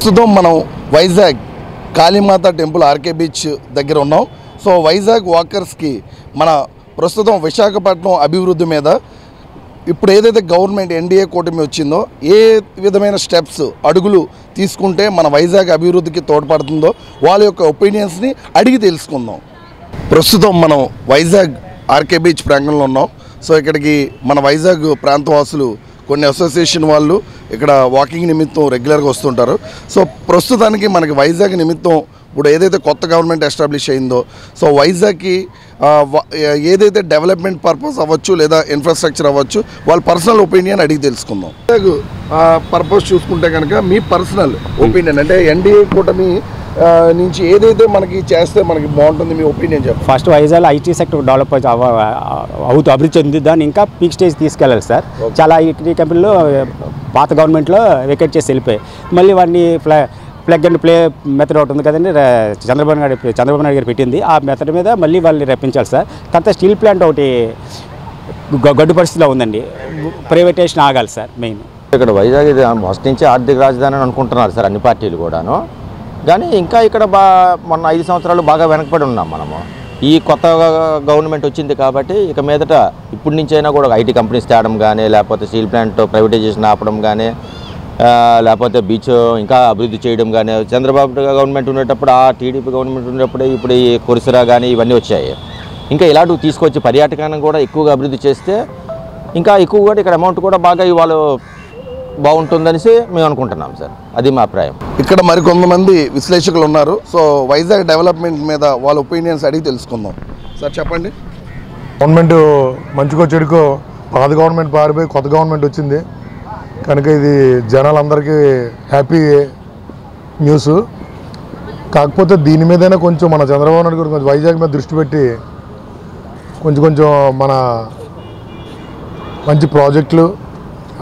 ప్రస్తుతం మనం Vizag Kalimata temple RK beach దగ్గర ఉన్నాం. సో వైజాగ్ వాకర్స్కి మన ప్రస్తుతం విశాఖపట్నం అభివృద్ధి మీద ఇప్పుడు ఏదైతే గవర్నమెంట్ ఎన్డీఏ కూటమి వచ్చిందో ఏ విధమైన స్టెప్స్ అడుగులు తీసుకుంటే మన వైజాగ్ అభివృద్ధికి తోడ్పడుతుందో వాళ్ళ యొక్క ఒపీనియన్స్ని అడిగి తెలుసుకుందాం. ప్రస్తుతం మనం వైజాగ్ ఆర్కే బీచ్ ప్రాంగణంలో ఉన్నాం. సో ఇక్కడికి మన వైజాగ్ ప్రాంతవాసులు కొన్ని అసోసియేషన్ వాళ్ళు ఇక్కడ వాకింగ్ నిమిత్తం రెగ్యులర్గా వస్తుంటారు. సో ప్రస్తుతానికి మనకి వైజాగ్ నిమిత్తం ఇప్పుడు ఏదైతే కొత్త గవర్నమెంట్ ఎస్టాబ్లిష్ అయిందో సో వైజాగ్కి ఏదైతే డెవలప్మెంట్ పర్పస్ అవ్వచ్చు లేదా ఇన్ఫ్రాస్ట్రక్చర్ అవ్వచ్చు వాళ్ళ పర్సనల్ ఒపీనియన్ అడిగి తెలుసుకుందాం. వైజాగ్ పర్పస్ చూసుకుంటే కనుక మీ పర్సనల్ ఒపీనియన్ అంటే ఎన్డీఏ కూటమి నుంచి ఏదైతే మనకి చేస్తే మనకి బాగుంటుంది మీ ఒపీనియన్ చెప్పండి. First Vizag IT sector develop అవుతూ అభివృద్ధి చెంది దాన్ని ఇంకా పీక్ స్టేజ్ తీసుకెళ్ళాలి సార్. చాలా ఐటీ కంపెనీలు పాత గవర్నమెంట్లో వెకేట్ చేసి వెళ్ళిపోయాయి. మళ్ళీ వాటిని ప్లగ్ అండ్ ప్లే మెథడ్ ఒకటి ఉంది కదండి, చంద్రబాబు నాయుడు గారు పెట్టింది. ఆ మెథడ్ మీద మళ్ళీ వాళ్ళని రప్పించాలి సార్. తర్వాత స్టీల్ ప్లాంట్ ఒకటి గడ్డు పరిస్థితిలో ఉందండి, ప్రైవేటైజేషన్ ఆగాలి సార్. మెయిన్ ఇక్కడ వైజాగ్ ఇది ఫస్ట్ నుంచి ఆర్థిక రాజధాని అని అనుకుంటున్నారు సార్ అన్ని పార్టీలు కూడాను. కానీ ఇంకా ఇక్కడ మొన్న 5 సంవత్సరాలు బాగా వెనకబడి ఉన్నాం మనము. ఈ కొత్త గవర్నమెంట్ వచ్చింది కాబట్టి ఇక మీదట ఇప్పటి నుంచి అయినా కూడా ఐటీ కంపెనీస్ తేవడం కానీ లేకపోతే స్టీల్ ప్లాంట్ ప్రైవేటైజేషన్ ఆపడం కానీ లేకపోతే బీచ్ ఇంకా అభివృద్ధి చేయడం కానీ చంద్రబాబు గవర్నమెంట్ ఉండేటప్పుడు ఆ టీడీపీ గవర్నమెంట్ ఉండేటప్పుడే ఇప్పుడు ఈ కొరిసరా కానీ ఇవన్నీ వచ్చాయి. ఇంకా ఇలాంటివి తీసుకొచ్చి పర్యాటకాన్ని కూడా ఎక్కువగా అభివృద్ధి చేస్తే ఇంకా ఎక్కువ కూడా ఇక్కడ అమౌంట్ కూడా బాగా ఇవాళ బాగుంటుందనేసి మేము అనుకుంటున్నాం సార్. అది మా అభిప్రాయం. ఇక్కడ మరికొంతమంది విశ్లేషకులు ఉన్నారు. సో వైజాగ్ డెవలప్మెంట్ మీద వాళ్ళ ఒపీనియన్స్ అడిగి తెలుసుకుందాం. సార్ చెప్పండి. గవర్నమెంట్ మంచికో చెడుకో పాత గవర్నమెంట్ పారిపోయి కొత్త గవర్నమెంట్ వచ్చింది కనుక ఇది జనాలందరికీ హ్యాపీ న్యూస్. కాకపోతే దీని మీదైనా కొంచెం మన చంద్రబాబు నాయుడు గారు కొంచెం వైజాగ్ మీద దృష్టి పెట్టి కొంచెం మన మంచి ప్రాజెక్టులు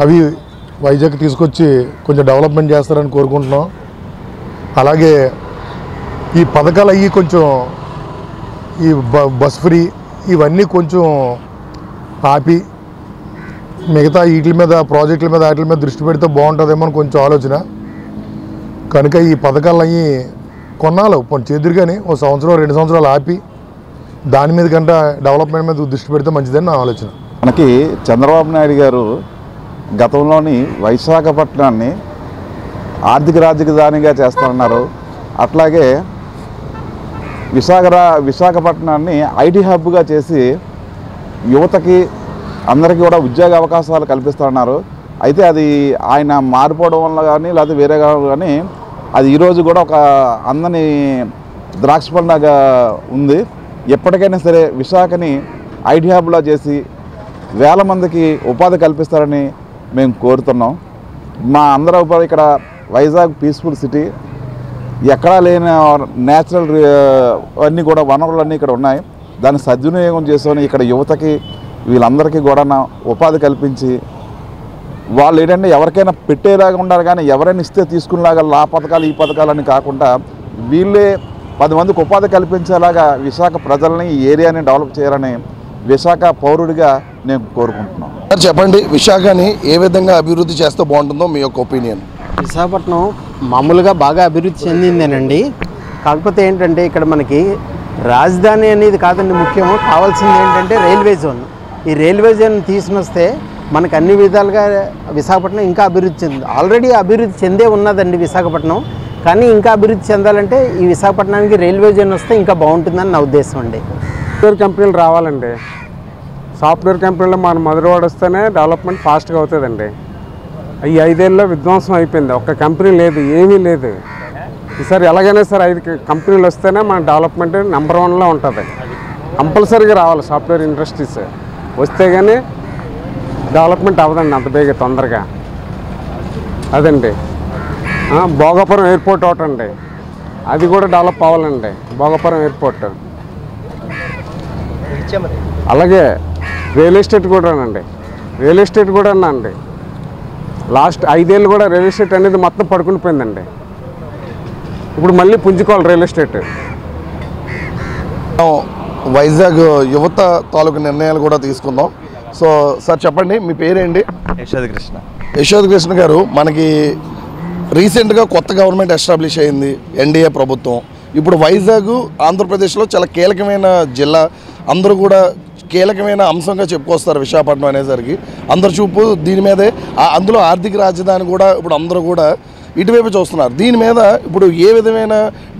అవి వైజాగ్ తీసుకొచ్చి కొంచెం డెవలప్మెంట్ చేస్తారని కోరుకుంటున్నాం. అలాగే ఈ పథకాలు అయ్యి కొంచెం ఈ బస్ ఫ్రీ ఇవన్నీ కొంచెం ఆపి మిగతా వీటి మీద ప్రాజెక్టుల మీద వాటి మీద దృష్టి పెడితే బాగుంటుందేమో అని కొంచెం ఆలోచన. కనుక ఈ పథకాలు అయ్యి కొన్నాళ్ళు చేదురు కానీ 1 సంవత్సరం 2 సంవత్సరాలు ఆపి దాని మీద కంటే డెవలప్మెంట్ మీద దృష్టి పెడితే మంచిదని నా ఆలోచన. మనకి చంద్రబాబు నాయుడు గారు గతంలోని విశాఖపట్నాన్ని ఆర్థిక రాజధానిగా చేస్తారన్నారు. అట్లాగే విశాఖపట్నాన్ని ఐటీ హబ్గా చేసి యువతకి అందరికీ కూడా ఉద్యోగ అవకాశాలు కల్పిస్తారన్నారు. అయితే అది ఆయన మారిపోవడం వల్ల కానీ లేకపోతే వేరే కానీ అది ఈరోజు కూడా ఒక అందని ద్రాక్ష పండుగ ఉంది. ఎప్పటికైనా సరే విశాఖని ఐటీ హబ్లా చేసి వేల మందికి ఉపాధి కల్పిస్తారని మేము కోరుతున్నాం. మా అందరూ ఇక్కడ వైజాగ్ పీస్ఫుల్ సిటీ, ఎక్కడా లేని న్యాచురల్ అన్నీ కూడా వనరులన్నీ ఇక్కడ ఉన్నాయి. దాన్ని సద్వినియోగం చేసుకొని ఇక్కడ యువతకి వీళ్ళందరికీ కూడా ఉపాధి కల్పించి వాళ్ళు ఏంటంటే ఎవరికైనా పెట్టేలాగా ఉండాలి కానీ ఎవరైనా ఇస్తే తీసుకునేలాగా ఆ పథకాలు ఈ పథకాలని కాకుండా వీళ్ళే 10 మందికి ఉపాధి కల్పించేలాగా విశాఖ ప్రజల్ని ఈ ఏరియాని డెవలప్ చేయాలని విశాఖ పౌరుడిగా నేను కోరుకుంటున్నాను. సార్ చెప్పండి, విశాఖని ఏ విధంగా అభివృద్ధి చేస్తే బాగుంటుందో మీ యొక్క ఒపీనియన్. విశాఖపట్నం మామూలుగా బాగా అభివృద్ధి చెందిందేనండి. కాకపోతే ఏంటంటే ఇక్కడ మనకి రాజధాని అనేది కాదండి, ముఖ్యం కావాల్సింది ఏంటంటే రైల్వే జోన్. ఈ రైల్వే జోన్ తీసుకొస్తే మనకు అన్ని విధాలుగా విశాఖపట్నం ఇంకా అభివృద్ధి చెందింది. ఆల్రెడీ అభివృద్ధి చెందే ఉన్నదండి విశాఖపట్నం. కానీ ఇంకా అభివృద్ధి చెందాలంటే ఈ విశాఖపట్నానికి రైల్వే జోన్ వస్తే ఇంకా బాగుంటుందని నా ఉద్దేశం అండి. సాఫ్ట్వేర్ కంపెనీలు రావాలండి. సాఫ్ట్వేర్ కంపెనీలో మన మొదటివాడు వస్తేనే డెవలప్మెంట్ ఫాస్ట్గా అవుతుందండి. ఈ 5 ఏళ్ళలో విధ్వంసం అయిపోయింది. ఒక్క కంపెనీ లేదు, ఏమీ లేదు. ఈసారి ఎలాగైనా సరే 5 కంపెనీలు వస్తేనే మన డెవలప్మెంట్ నెంబర్ 1లో ఉంటుంది. కంపల్సరీగా రావాలి సాఫ్ట్వేర్ ఇండస్ట్రీస్ వస్తే కానీ డెవలప్మెంట్ అవ్వదండి అంత బేగా తొందరగా. అదండి భోగాపురం ఎయిర్పోర్ట్ ఒకటి అండి, అది కూడా డెవలప్ అవ్వాలండి. భోగాపురం ఎయిర్పోర్ట్ అలాగే రియల్ ఎస్టేట్ కూడానండి. రియల్ ఎస్టేట్ కూడా అండి లాస్ట్ 5 ఏళ్ళు కూడా రియల్ ఎస్టేట్ అనేది మొత్తం పడుకుని పోయిందండి. ఇప్పుడు మళ్ళీ పుంజుకోవాలి రియల్ ఎస్టేట్. వైజాగ్ యువత తాలూకు నిర్ణయాలు కూడా తీసుకుందాం. సో సార్ చెప్పండి, మీ పేరేంటి? యశోద్ కృష్ణ. యశోద్ కృష్ణ గారు, మనకి రీసెంట్గా కొత్త గవర్నమెంట్ ఎస్టాబ్లిష్ అయింది, ఎన్డీఏ ప్రభుత్వం. ఇప్పుడు వైజాగ్ ఆంధ్రప్రదేశ్లో చాలా కీలకమైన జిల్లా, అందరూ కూడా కీలకమైన అంశంగా చెప్పుకొస్తారు విశాఖపట్నం అనేసరికి. అందరు చూపు దీని మీదే, అందులో ఆర్థిక రాజధాని కూడా ఇప్పుడు అందరూ కూడా ఇటువైపు చూస్తున్నారు. దీని మీద ఇప్పుడు ఏ విధమైన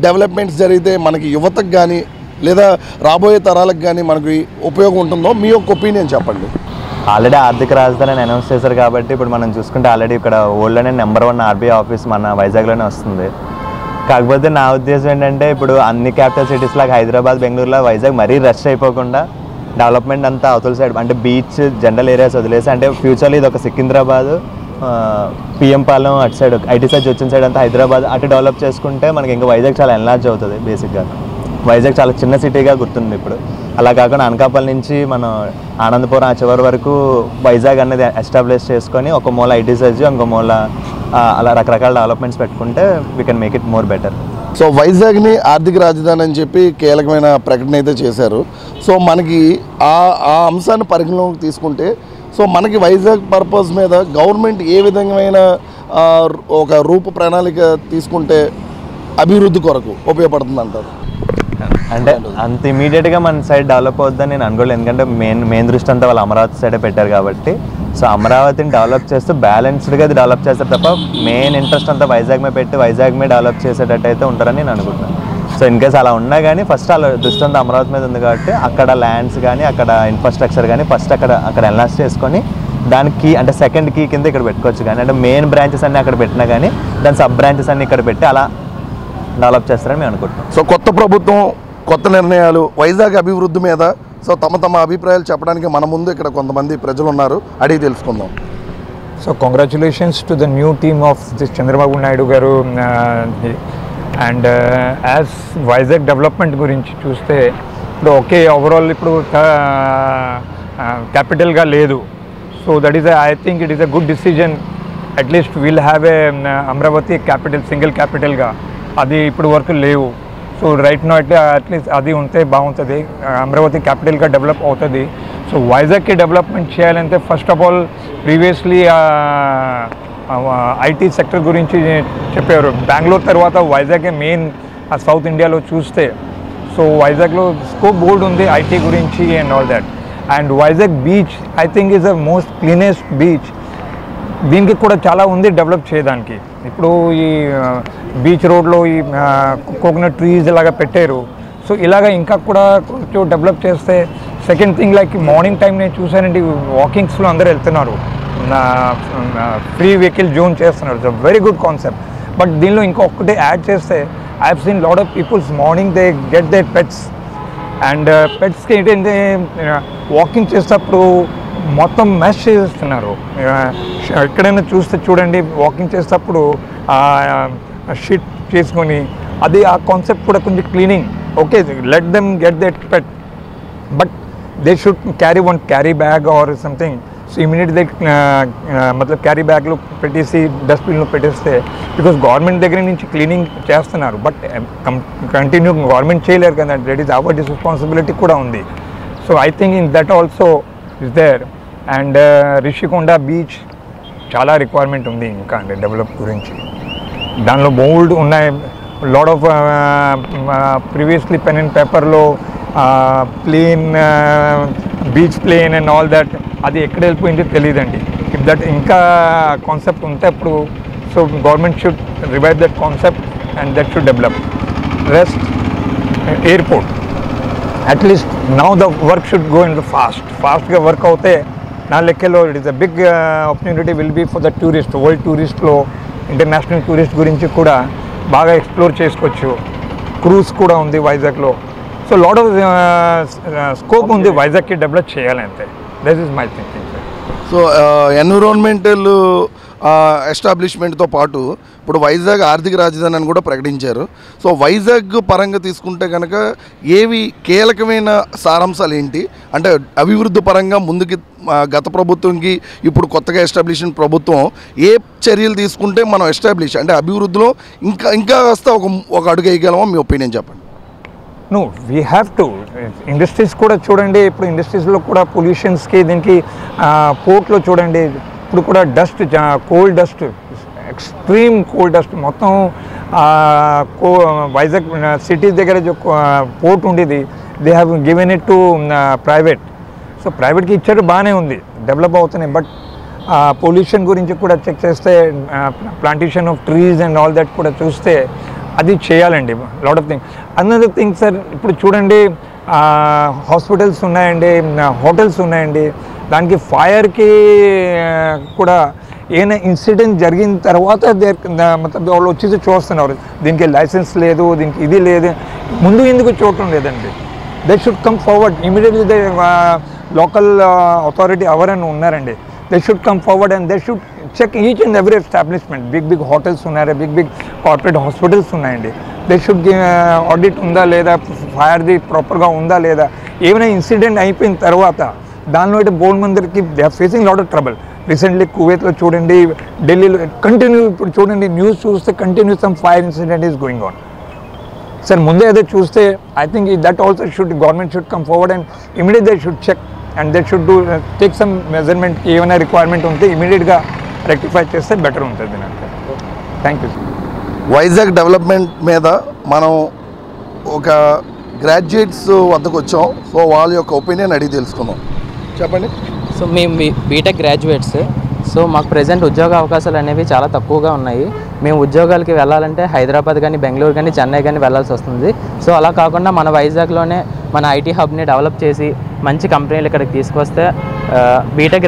డెవలప్మెంట్స్ జరిగితే మనకి యువతకు కానీ లేదా రాబోయే తరాలకు కానీ మనకి ఉపయోగం ఉంటుందో మీ యొక్క ఒపీనియన్ చెప్పండి. ఆల్రెడీ ఆర్థిక రాజధాని అనౌన్స్ చేశారు కాబట్టి ఇప్పుడు మనం చూసుకుంటే ఆల్రెడీ ఇక్కడ వరల్డ్లోనే నెంబర్ 1 ఆర్బీఐ ఆఫీస్ మన వైజాగ్లోనే వస్తుంది. కాకపోతే నా ఉద్దేశం ఏంటంటే ఇప్పుడు అన్ని క్యాపిటల్ సిటీస్ లాగా హైదరాబాద్, బెంగళూరులో వైజాగ్ మరీ రష్ అయిపోకుండా డెవలప్మెంట్ అంతా అవతల సైడ్ అంటే బీచ్ జనరల్ ఏరియాస్ వదిలేసి, అంటే ఫ్యూచర్లో ఇది ఒక సికింద్రాబాద్, పిఎం పాలెం అటు సైడ్ ఐటీ సైడ్ వచ్చిన సైడ్ అంతా హైదరాబాద్ అటు డెవలప్ చేసుకుంటే మనకి ఇంకా వైజాగ్ చాలా ఎన్లార్జ్ అవుతుంది. బేసిక్గా వైజాగ్ చాలా చిన్న సిటీగా గుర్తుంది ఇప్పుడు. అలా కాకుండా అనకాపల్లి నుంచి మనం ఆనందపురం ఆ చివరి వరకు వైజాగ్ అనేది ఎస్టాబ్లిష్ చేసుకొని ఒక మూల ఐటీ సైజ్, ఇంకో మూల అలా రకరకాల డెవలప్మెంట్స్ పెట్టుకుంటే we can make it more better. So వైజాగ్ని ఆర్థిక రాజధాని అని చెప్పి కీలకమైన ప్రకటన అయితే చేశారు. సో మనకి ఆ అంశాన్ని పరిగణలోకి తీసుకుంటే సో మనకి వైజాగ్ పర్పస్ మీద గవర్నమెంట్ ఏ విధమైన ఒక రూప ప్రణాళిక తీసుకుంటే అభివృద్ధి కొరకు ఉపయోగపడుతుంది అంటారు? అంటే అంత ఇమీడియట్గా మన సైడ్ డెవలప్ అవుతుందని నేను అనుకోలేదు, ఎందుకంటే మెయిన్ దృష్టి అంతా వాళ్ళు అమరావతి సైడే పెట్టారు కాబట్టి. సో అమరావతిని డెవలప్ చేస్తూ బ్యాలెన్స్డ్గా అది డెవలప్ చేస్తారు తప్ప మెయిన్ ఇంట్రెస్ట్ అంతా వైజాగ్ మీద పెట్టి వైజాగ్ మీద డెవలప్ చేసేటట్టు అయితే ఉంటారని నేను అనుకుంటున్నాను. సో ఇన్ కేస్ అలా ఉన్నా కానీ ఫస్ట్ అలా దృష్టి అంతా అమరావతి మీద ఉంది కాబట్టి అక్కడ ల్యాండ్స్ కానీ అక్కడ ఇన్ఫ్రాస్ట్రక్చర్ కానీ ఫస్ట్ అక్కడ ఎన్లాస్ చేసుకొని దానికి అంటే సెకండ్ కీ కింద ఇక్కడ పెట్టుకోవచ్చు. కానీ అంటే మెయిన్ బ్రాంచెస్ అన్నీ అక్కడ పెట్టినా కానీ దాని సబ్ బ్రాంచెస్ అన్నీ ఇక్కడ పెట్టి అలా డెవలప్ చేస్తారని మేము అనుకుంటున్నాం. సో కొత్త ప్రభుత్వం కొత్త నిర్ణయాలు వైజాగ్ అభివృద్ధి మీద సో తమ అభిప్రాయాలు చెప్పడానికి మన ముందు ఇక్కడ కొంతమంది ప్రజలు ఉన్నారు, అడిగి తెలుసుకుందాం. So congratulations to the new team of this Chandrababu Naidu garu. And as Vizag development గురించి చూస్తే ఇప్పుడు ఓకే ఓవరాల్ ఇప్పుడు క్యాపిటల్గా లేదు. So that is I think it is a good decision. At least we'll have a Amaravati capital single క్యాపిటల్గా, అది ఇప్పుడు వరకు లేవు. సో రైట్ నో అట్లీస్ట్ అది ఉంటే బాగుంటుంది, అమరావతి క్యాపిటల్గా డెవలప్ అవుతుంది. సో వైజాగ్కి డెవలప్మెంట్ చేయాలంటే first of all previously IT sector గురించి చెప్పారు. బెంగళూరు తర్వాత వైజాగే మెయిన్ సౌత్ ఇండియాలో చూస్తే. సో వైజాగ్లో స్కోప్ బోర్డ్ ఉంది ఐటీ గురించి and all that. And Vizag beach I think is the most cleanest beach. దీనికి కూడా చాలా ఉంది డెవలప్ చేయడానికి. ఇప్పుడు ఈ బీచ్ రోడ్లో ఈ కోకోనట్ ట్రీస్ ఇలాగా పెట్టారు. సో ఇలాగ ఇంకా కూడా కొంచెం డెవలప్ చేస్తే. Second thing like morning time నేను చూసానండి, వాకింగ్స్లో అందరూ వెళ్తున్నారు, ఫ్రీ వెహికల్ జోన్ చేస్తున్నారు. It's a very good concept. But దీనిలో ఇంకొకటి యాడ్ చేస్తే I have seen lot of peoples morning they get they pets. And పెట్స్కి ఏంటంటే వాకింగ్ చేసేటప్పుడు మొత్తం మెష్ చేస్తున్నారు. ఎక్కడైనా చూస్తే చూడండి, వాకింగ్ చేసేటప్పుడు షీట్ చేసుకొని అది ఆ కాన్సెప్ట్ కూడా కొంచెం cleaning. Okay, let them get that pet, but they should carry bag or something. So immediately మతలబ్ క్యారీ బ్యాగ్లో పెట్టేసి డస్ట్బిన్లో పెట్టేస్తే, బికాస్ గవర్నమెంట్ దగ్గర నుంచి క్లీనింగ్ చేస్తున్నారు బట్ కంటిన్యూ గవర్నమెంట్ చేయలేరు కదా, దట్ ఈస్ అవర్ రెస్పాన్సిబిలిటీ కూడా ఉంది. So I think in that also is there. And Rishikonda beach చాలా రిక్వైర్మెంట్ ఉంది ఇంకా అంటే డెవలప్ గురించి. దానిలో బోల్డ్ ఉన్నాయి, lot of previously pen and పేపర్లో plan beach plan and all that, అది ఎక్కడ వెళ్ళిపోయిందో తెలియదండి. ఇఫ్ దట్ ఇంకా కాన్సెప్ట్ ఉంటే అప్పుడు so government should revive that concept and that should develop. Rest airport at least now the work should go in the ఫాస్ట్గా work అవుతే నా లెక్కలో it is a big opportunity will be for the tourist. World టూరిస్ట్లో international tourist గురించి కూడా బాగా explore చేసుకోవచ్చు. Cruise కూడా ఉంది వైజాగ్లో. సో లాట్ ఆఫ్ స్కోప్ ఉంది వైజాగ్కి డెవలప్ చేయాలంటే. This is my thinking. So environmental ఎస్టాబ్లిష్మెంట్తో పాటు ఇప్పుడు వైజాగ్ ఆర్థిక రాజధాని అని కూడా ప్రకటించారు. సో వైజాగ్ పరంగా తీసుకుంటే కనుక ఏవి కీలకమైన సారాంశాలు ఏంటి అంటే అభివృద్ధి పరంగా ముందుకి గత ప్రభుత్వంకి ఇప్పుడు కొత్తగా ఎస్టాబ్లిష్ ప్రభుత్వం ఏ చర్యలు తీసుకుంటే మనం ఎస్టాబ్లిష్ అంటే అభివృద్ధిలో ఇంకా కాస్త ఒక అడుగు వేయగలమో మీ ఒపీనియన్ చెప్పండి. No we have to. Industries కూడా చూడండి, ఇప్పుడు ఇండస్ట్రీస్లో కూడా పొల్యూషన్స్కి దీనికి పోర్ట్లో చూడండి ఇప్పుడు కూడా dust cold dust extreme cold dust మొత్తం వైజాగ్ సిటీస్ దగ్గర పోర్ట్ ఉండేది, they have given it to private. So ప్రైవేట్కి ఇచ్చారు, బాగానే ఉంది, డెవలప్ అవుతున్నాయి. బట్ పొల్యూషన్ గురించి కూడా చెక్ చేస్తే, plantation of trees and all that కూడా చూస్తే అది చేయాలండి. Lot of thing. Another thing sir, ఇప్పుడు చూడండి హాస్పిటల్స్ ఉన్నాయండి, హోటల్స్ ఉన్నాయండి, దానికి ఫైర్కి కూడా ఏమైనా ఇన్సిడెంట్ జరిగిన తర్వాత వాళ్ళు వచ్చేసి చూస్తున్నారు, దీనికి లైసెన్స్ లేదు, దీనికి ఇది లేదు, ముందు ఎందుకు చూడటం లేదండి. They should come forward immediately. They local authority ఎవరైనా ఉన్నారండి, they should come forward and they should check each and every establishment. Big hotels ఉన్నాయి, బిగ్ కార్పొరేట్ హాస్పిటల్స్ ఉన్నాయండి, దే షుడ్ ఆడిట్ ఉందా లేదా, ఫైర్ది ప్రాపర్గా ఉందా లేదా. ఏమైనా ఇన్సిడెంట్ అయిపోయిన తర్వాత దానిలో అయితే బోర్డు మందికి they are facing lot of trouble. Recently కువైత్లో చూడండి, ఢిల్లీలో కంటిన్యూ, ఇప్పుడు చూడండి న్యూస్ చూస్తే continue some fire incident is going on. Sir ముందే అదే చూస్తే I think that also should government should come forward and immediate they should check and they should do take some measurement. ఏమైనా requirement ఉంటే ఇమీడియట్గా rectify చేస్తే better ఉంటుంది నాకు. Thank you. Vizag development మీద మనం ఒక గ్రాడ్యుయేట్స్ వద్దకు వచ్చాం. సో వాళ్ళ యొక్క ఒపీనియన్ అడిగి తెలుసుకుందాం. చెప్పండి. సో మేము బీటెక్ గ్రాడ్యుయేట్స్. సో మాకు ప్రజెంట్ ఉద్యోగ అవకాశాలు అనేవి చాలా తక్కువగా ఉన్నాయి. మేము ఉద్యోగాలకి వెళ్ళాలంటే హైదరాబాద్ కానీ, బెంగళూరు కానీ, చెన్నై కానీ వెళ్ళాల్సి వస్తుంది. సో అలా కాకుండా మన వైజాగ్లోనే మన ఐటీ హబ్ని డెవలప్ చేసి మంచి కంపెనీలు ఇక్కడికి తీసుకొస్తే బీటెక్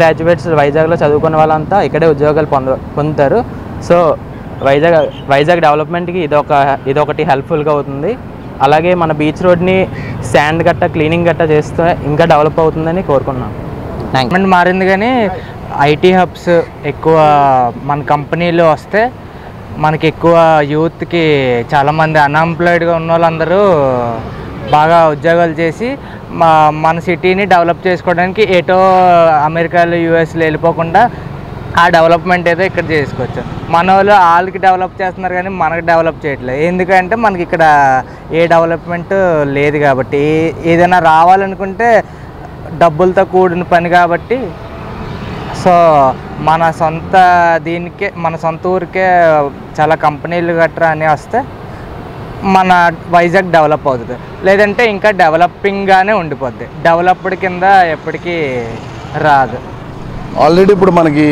వైజాగ్లో చదువుకున్న వాళ్ళంతా ఇక్కడే ఉద్యోగాలు పొందుతారు. సో వైజాగ్ డెవలప్మెంట్కి ఇదొకటి హెల్ప్ఫుల్గా అవుతుంది. అలాగే మన బీచ్ రోడ్ని శాండ్ గట్ట క్లీనింగ్ గట్ట చేస్తే ఇంకా డెవలప్ అవుతుందని కోరుకున్నాం. గవర్నమెంట్ మారింది కానీ ఐటీ హబ్స్ ఎక్కువ మన కంపెనీలు వస్తే మనకి ఎక్కువ యూత్కి చాలామంది అన్ఎంప్లాయిడ్గా ఉన్న వాళ్ళందరూ బాగా ఉద్యోగాలు చేసి మన సిటీని డెవలప్ చేసుకోవడానికి ఏటో అమెరికాలో యూఎస్లో వెళ్ళిపోకుండా ఆ డెవలప్మెంట్ అయితే ఇక్కడ చేసుకోవచ్చు. మన వాళ్ళు వాళ్ళకి డెవలప్ చేస్తున్నారు కానీ మనకు డెవలప్ చేయట్లేదు. ఎందుకంటే మనకి ఇక్కడ ఏ డెవలప్మెంట్ లేదు కాబట్టి. ఏదైనా రావాలనుకుంటే డబ్బులతో కూడిన పని కాబట్టి సో మన సొంత ఊరికే చాలా కంపెనీలు గట్రా అని వస్తే మన వైజాగ్ డెవలప్ అవుతుంది. లేదంటే ఇంకా డెవలపింగ్గానే ఉండిపోద్ది, డెవలప్డ్ కింద ఎప్పటికీ రాదు. ఆల్రెడీ ఇప్పుడు మనకి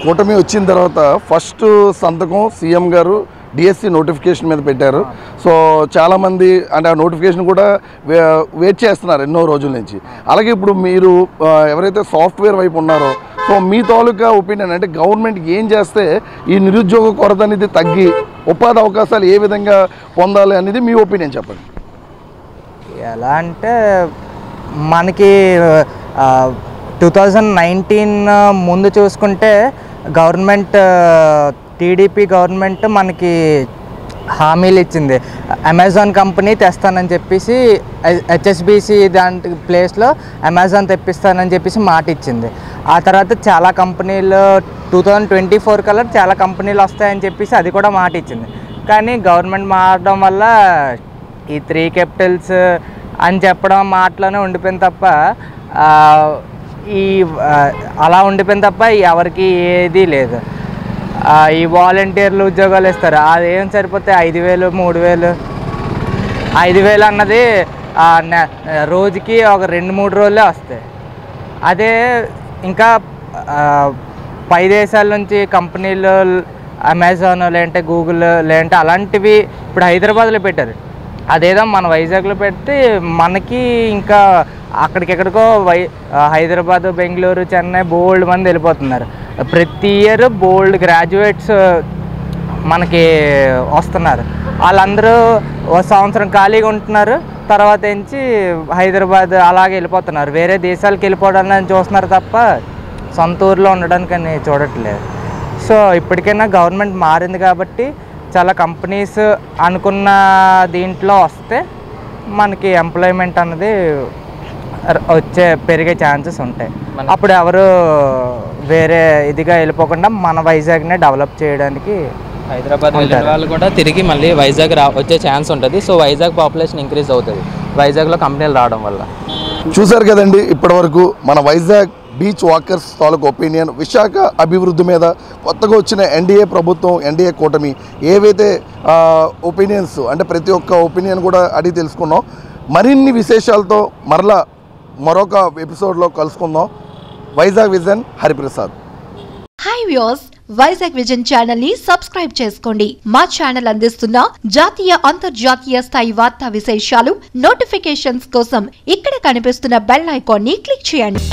కూటమి వచ్చిన తర్వాత ఫస్ట్ సంతకం సీఎం గారు డిఎస్సి నోటిఫికేషన్ మీద పెట్టారు. సో చాలామంది అంటే ఆ నోటిఫికేషన్ కూడా వెయిట్ చేస్తున్నారు ఎన్నో రోజుల నుంచి. అలాగే ఇప్పుడు మీరు ఎవరైతే సాఫ్ట్వేర్ వైపు ఉన్నారో, సో మీ తాలూకా ఒపీనియన్ అంటే గవర్నమెంట్ ఏం చేస్తే ఈ నిరుద్యోగ కొరత అనేది తగ్గి ఉపాధి అవకాశాలు ఏ విధంగా పొందాలి అనేది మీ ఒపీనియన్ చెప్పండి. ఎలా అంటే మనకి 2019 ముందు చూసుకుంటే గవర్నమెంట్ టీడీపీ గవర్నమెంట్ మనకి హామీలు ఇచ్చింది. అమెజాన్ కంపెనీ తెస్తానని చెప్పేసి హెచ్ఎస్బిసి దాని ప్లేస్లో అమెజాన్ తెప్పిస్తానని చెప్పేసి మాట ఇచ్చింది. ఆ తర్వాత చాలా కంపెనీలు 2024 కల్లా చాలా కంపెనీలు వస్తాయని చెప్పేసి అది కూడా మాట ఇచ్చింది. కానీ గవర్నమెంట్ మారడం వల్ల ఈ 3 క్యాపిటల్స్ అని చెప్పడం మాటలోనే ఉండిపోయింది తప్ప అలా ఉండిపోయింది తప్ప ఎవరికి ఏదీ లేదు. ఈ వాలంటీర్లు ఉద్యోగాలు ఇస్తారు, అదేం సరిపోతే 5,000 3,000. 5,000 అన్నది రోజుకి ఒక 2-3 రోజులే వస్తాయి. అదే ఇంకా పై దేశాల నుంచి కంపెనీలు అమెజాన్ లేదంటే గూగుల్ లేదంటే అలాంటివి ఇప్పుడు హైదరాబాద్లో పెట్టారు. అదేదో మన వైజాగ్లో పెడితే మనకి ఇంకా అక్కడికెక్కడికో హైదరాబాద్, బెంగళూరు, చెన్నై బోల్డ్ మంది వెళ్ళిపోతున్నారు. ప్రతి ఇయర్ బోల్డ్ గ్రాడ్యుయేట్స్ మనకి వస్తున్నారు. వాళ్ళందరూ ఒక సంవత్సరం ఖాళీగా ఉంటున్నారు, తర్వాత నుంచి హైదరాబాద్ అలాగే వెళ్ళిపోతున్నారు. వేరే దేశాలకు వెళ్ళిపోవడానికి చూస్తున్నారు తప్ప సొంత ఊర్లో ఉండడానికని చూడట్లేదు. సో ఇప్పటికైనా గవర్నమెంట్ మారింది కాబట్టి చాలా కంపెనీస్ అనుకున్న దీంట్లో వస్తే మనకి ఎంప్లాయ్మెంట్ అన్నది పెరిగే ఛాన్సెస్ ఉంటాయి. అప్పుడు ఎవరు వేరే ఇదిగా వెళ్ళిపోకుండా మన వైజాగ్నే డెవలప్ చేయడానికి హైదరాబాద్ వెళ్ళిన వాళ్ళు కూడా తిరిగి మళ్ళీ వైజాగ్ వచ్చే ఛాన్స్ ఉంటుంది. సో వైజాగ్ పాపులేషన్ ఇంక్రీజ్ అవుతుంది వైజాగ్లో కంపెనీలు రావడం వల్ల. చూసారు కదండి, ఇప్పటివరకు మన వైజాగ్ బీచ్ వాకర్స్ తాలూకు ఒపీనియన్, విశాఖ అభివృద్ధి మీద కొత్తగా వచ్చిన ఎన్డీఏ ప్రభుత్వం, ఎన్డీఏ కూటమి ఏవైతే ఒపీనియన్స్ అంటే ప్రతి ఒక్క ఒపీనియన్ కూడా అడిగి తెలుసుకున్నాం. మరిన్ని విశేషాలతో మరొక ఎపిసోడ్లో కలుసుకుందాం. Vizag vision Hariprasad. Hi viewers, Vizag vision channel ని సబ్స్క్రైబ్ చేసుకోండి. మా ఛానల్ అందిస్తున్న జాతీయ అంతర్జాతీయ స్థాయి వార్తా విశేషాలు, నోటిఫికేషన్స్ కోసం ఇక్కడ కనిపిస్తున్న బెల్ ఐకాన్ ని క్లిక్ చేయండి.